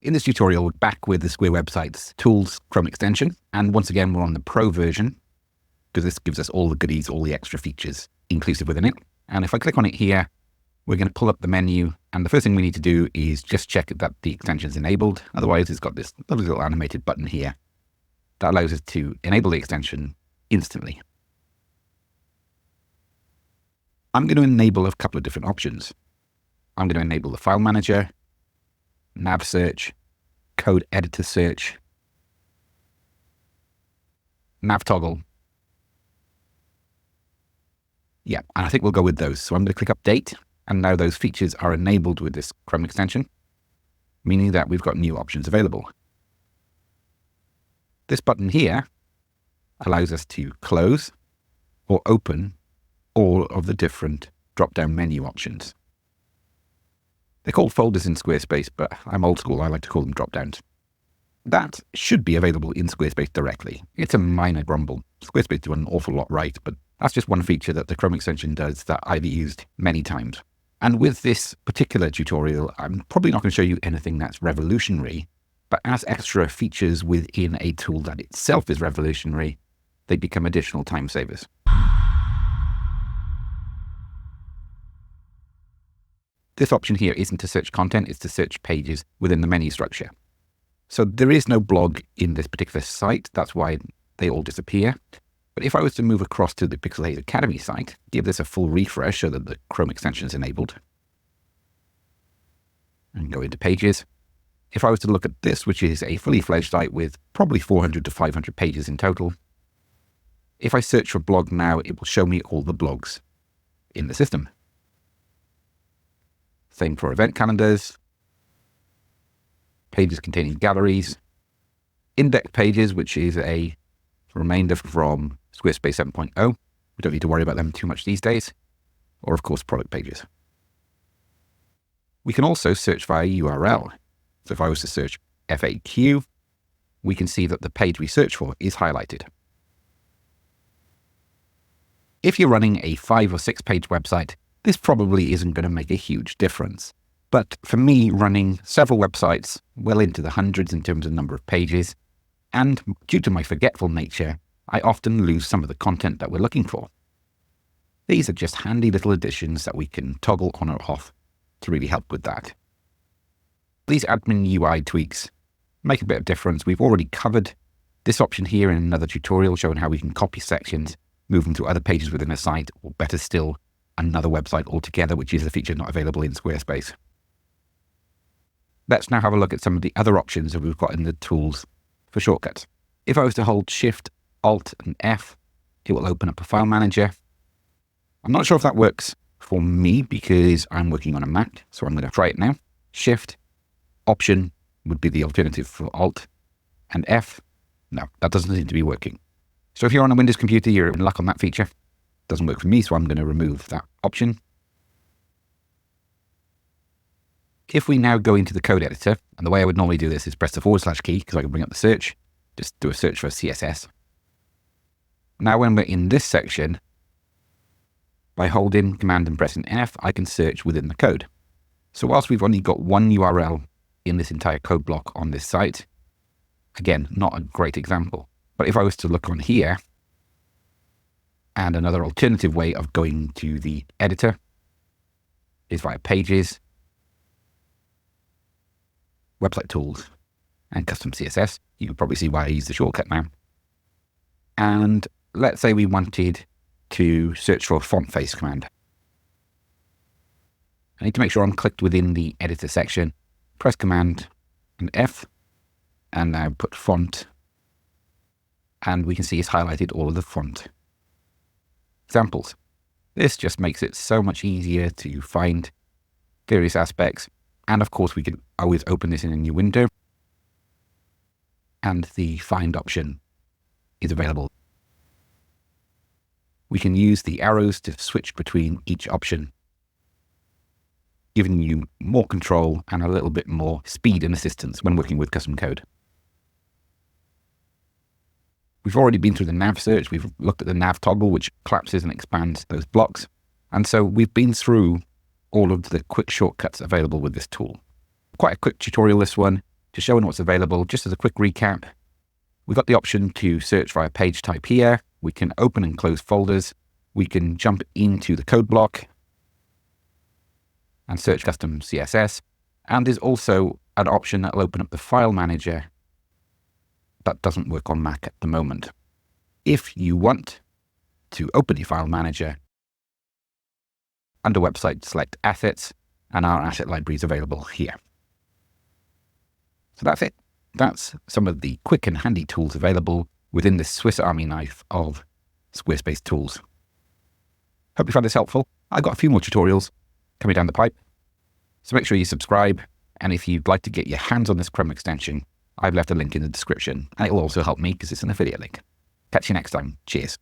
In this tutorial, we're back with the Square Websites Tools Chrome extension. And once again, we're on the Pro version because this gives us all the goodies, all the extra features inclusive within it. And if I click on it here, we're going to pull up the menu. And the first thing we need to do is just check that the extension is enabled. Otherwise, it's got this lovely little animated button here that allows us to enable the extension instantly. I'm going to enable a couple of different options. I'm going to enable the file manager, nav search, code editor search, nav toggle. Yeah, and I think we'll go with those. So I'm going to click update, and now those features are enabled with this Chrome extension, meaning that we've got new options available. This button here allows us to close or open all of the different drop-down menu options. They're called folders in Squarespace, but I'm old school. I like to call them drop-downs. That should be available in Squarespace directly. It's a minor grumble. Squarespace do an awful lot right, but that's just one feature that the Chrome extension does that I've used many times. And with this particular tutorial, I'm probably not going to show you anything that's revolutionary, but as extra features within a tool that itself is revolutionary, they become additional time savers. This option here isn't to search content, it's to search pages within the menu structure. So there is no blog in this particular site, that's why they all disappear. But if I was to move across to the Pixel Academy site, give this a full refresh so that the Chrome extension is enabled, and go into pages. If I was to look at this, which is a fully fledged site with probably 400 to 500 pages in total, if I search for blog now, it will show me all the blogs in the system. Same for event calendars, pages containing galleries, index pages, which is a remainder from Squarespace 7.0. We don't need to worry about them too much these days. Or, of course, product pages. We can also search via URL. So if I was to search FAQ, we can see that the page we search for is highlighted. If you're running a 5 or 6 page website, this probably isn't going to make a huge difference. But for me, running several websites well into the hundreds in terms of number of pages, and due to my forgetful nature, I often lose some of the content that we're looking for. These are just handy little additions that we can toggle on or off to really help with that. These admin UI tweaks make a bit of difference. We've already covered this option here in another tutorial showing how we can copy sections, move them to other pages within a site, or better still, another website altogether, which is a feature not available in Squarespace. Let's now have a look at some of the other options that we've got in the tools for shortcuts. If I was to hold Shift, Alt, and F, it will open up a file manager. I'm not sure if that works for me because I'm working on a Mac, so I'm going to try it now. Shift, Option would be the alternative for Alt, and F, no, that doesn't seem to be working. So if you're on a Windows computer, you're in luck on that feature. Doesn't work for me, so I'm going to remove that option. If we now go into the code editor, and the way I would normally do this is press the / key because I can bring up the search, just do a search for CSS. Now when we're in this section, by holding Command and pressing F, I can search within the code. So whilst we've only got one URL in this entire code block on this site, again, not a great example, but if I was to look on here, and another alternative way of going to the editor is via Pages, Website Tools, and Custom CSS. You can probably see why I use the shortcut now. And let's say we wanted to search for a font face command. I need to make sure I'm clicked within the editor section, press Command and F, and now put font, and we can see it's highlighted all of the font examples. This just makes it so much easier to find various aspects. And of course, we can always open this in a new window. And the find option is available. We can use the arrows to switch between each option, giving you more control and a little bit more speed and assistance when working with custom code. We've already been through the nav search. We've looked at the nav toggle, which collapses and expands those blocks. And so we've been through all of the quick shortcuts available with this tool. Quite a quick tutorial, this one. just showing what's available. Just as a quick recap, we've got the option to search via page type here. We can open and close folders. We can jump into the code block and search custom CSS. And there's also an option that will open up the file manager. That doesn't work on Mac at the moment. If you want to open your file manager, under website, select assets, and our asset library is available here. So that's it. That's some of the quick and handy tools available within the Swiss Army knife of Squarespace tools. Hope you found this helpful. I've got a few more tutorials coming down the pipe, so make sure you subscribe. And if you'd like to get your hands on this Chrome extension, I've left a link in the description, and it will also help me because it's an affiliate link. Catch you next time. Cheers.